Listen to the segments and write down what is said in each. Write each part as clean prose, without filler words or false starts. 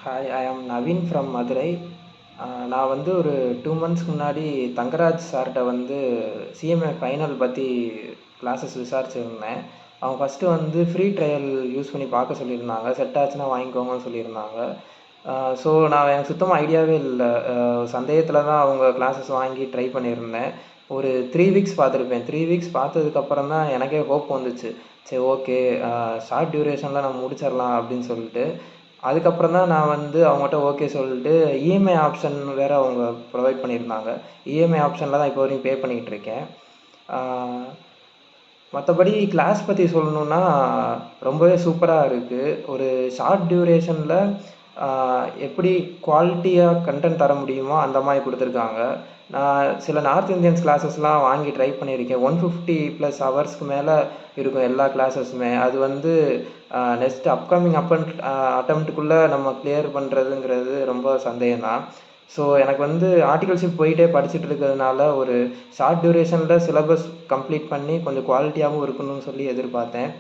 Hi, ஐ ஆம் Naveen from Madurai. நான் வந்து ஒரு 2 மந்த்ஸ்க்கு முன்னாடி தங்கராஜ் சார்ட்ட வந்து சிஎம்ஏ ஃபைனல் பத்தி கிளாஸஸ் விசாரிச்சிருந்தேன். அவங்க ஃபர்ஸ்ட்டு வந்து ஃப்ரீ ட்ரையல் யூஸ் பண்ணி பார்க்க சொல்லியிருந்தாங்க. செட் ஆச்சுன்னா வாங்கிக்கோங்கன்னு சொல்லியிருந்தாங்க. எனக்கு சுத்தமா ஐடியாவே இல்ல. சந்தேகத்துல தான் அவங்க கிளாஸஸ் வாங்கி ட்ரை பண்ணியிருந்தேன். ஒரு 3 வீக்ஸ் பார்த்துருப்பேன். 3 வீக்ஸ் பார்த்ததுக்கப்புறம் தான் எனக்கே ஹோப் வந்துச்சு. சரி, ஓகே, ஷார்ட் டியூரேஷன்ல நம்ம முடிச்சிடலாம் அப்படின்னு சொல்லிட்டு. அதுக்கப்புறம் தான் நான் வந்து அவங்ககிட்ட ஓகே சொல்லிட்டு இஎம்ஐ ஆப்ஷன் வேறு அவங்க ப்ரொவைட் பண்ணியிருந்தாங்க. இஎம்ஐ ஆப்ஷனில் தான் இப்போ வரைக்கும் பே பண்ணிக்கிட்டு இருக்கேன். மற்றபடி கிளாஸ் பற்றி சொல்லணுன்னா ரொம்பவே சூப்பராக இருக்குது. ஒரு ஷார்ட் டியூரேஷனில் எப்படி குவாலிட்டியாக கன்டென்ட் தர முடியுமோ அந்த மாதிரி கொடுத்துருக்காங்க. நான் சில நார்த் இந்தியன்ஸ் கிளாஸஸ்லாம் வாங்கி ட்ரை பண்ணியிருக்கேன். 150+ ஹவர்ஸ்க்கு மேலே இருக்கும் எல்லா கிளாஸஸுமே. அது வந்து நெக்ஸ்ட் அப்கமிங் அட்டெம்ப்ட்டுக்குள்ளே நம்ம கிளியர் பண்ணுறதுங்கிறது ரொம்ப சந்தேகம் தான். ஸோ எனக்கு வந்து ஆர்டிகல்ஷிப் போயிட்டே படிச்சுட்டு இருக்கிறதுனால ஒரு ஷார்ட் டியூரேஷனில் சிலபஸ் கம்ப்ளீட் பண்ணி கொஞ்சம் குவாலிட்டியாகவும் இருக்கணும்னு சொல்லி எதிர்பார்த்தேன்.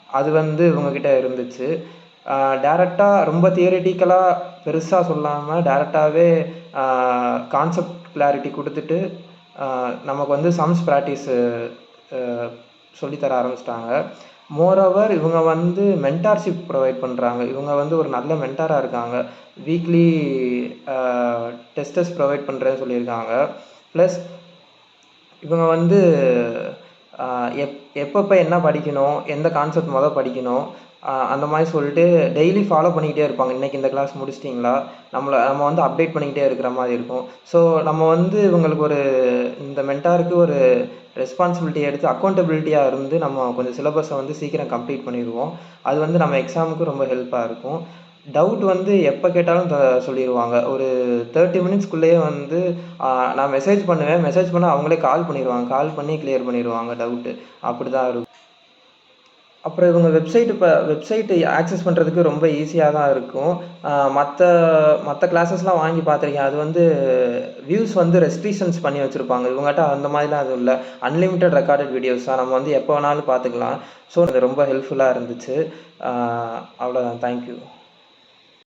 அது வந்து இவங்ககிட்ட இருந்துச்சு. டைரக்டாக ரொம்ப தியரிட்டிக்கலாக பெருசாக சொல்லாமல் டைரக்டாகவே கான்செப்ட் கிளாரிட்டி கொடுத்துட்டு நமக்கு வந்து சம்ஸ் ப்ராக்டிஸு சொல்லித்தர ஆரம்பிச்சிட்டாங்க. மோரோவர் இவங்க வந்து மென்டார்ஷிப் ப்ரொவைட் பண்ணுறாங்க. இவங்க வந்து ஒரு நல்ல மென்டாராக இருக்காங்க. வீக்லி டெஸ்டஸ் ப்ரொவைட் பண்ணுறேன்னு சொல்லியிருக்காங்க. ப்ளஸ் இவங்க வந்து எப்பப்போ என்ன படிக்கணும், எந்த கான்செப்ட் படிக்கணும், அந்த மாதிரி சொல்லிட்டு டெய்லி ஃபாலோ பண்ணிக்கிட்டே இருப்பாங்க. இன்றைக்கி இந்த கிளாஸ் முடிச்சிட்டிங்களா, நம்ம வந்து அப்டேட் பண்ணிக்கிட்டே இருக்கிற மாதிரி இருக்கும். ஸோ நம்ம வந்து இவங்களுக்கு இந்த மென்டாருக்கு ஒரு ரெஸ்பான்சிபிலிட்டி எடுத்து அக்கௌண்டபிலிட்டியாக இருந்து நம்ம கொஞ்சம் சிலபஸை வந்து சீக்கிரம் கம்ப்ளீட் பண்ணிடுவோம். அது வந்து நம்ம எக்ஸாமுக்கு ரொம்ப ஹெல்ப்பாக இருக்கும். டவுட் வந்து எப்போ கேட்டாலும் சொல்லிடுவாங்க. ஒரு 30 மினிட்ஸ்க்குள்ளேயே வந்து நான் மெசேஜ் பண்ணுவேன். மெசேஜ் பண்ணால் அவங்களே கால் பண்ணிடுவாங்க. கால் பண்ணி கிளியர் பண்ணிடுவாங்க டவுட்டு. அப்படி தான் இருக்கும். அப்புறம் இவங்க வெப்சைட்டு ஆக்சஸ் பண்ணுறதுக்கு ரொம்ப ஈஸியாக தான் இருக்கும். மற்ற கிளாஸஸ்லாம் வாங்கி பார்த்துருக்கேன். அது வந்து வியூஸ் வந்து ரெஸ்ட்ரிக்ஷன்ஸ் பண்ணி வச்சுருப்பாங்க. இவங்ககிட்ட அந்த மாதிரிலாம் எதுவும் இல்லை. அன்லிமிட்டட் ரெக்கார்டட் வீடியோஸ் தான். நம்ம வந்து எப்போ வேணாலும் பார்த்துக்கலாம். ஸோ அது ரொம்ப ஹெல்ப்ஃபுல்லாக இருந்துச்சு. அவ்வளோதான். தேங்க்யூ.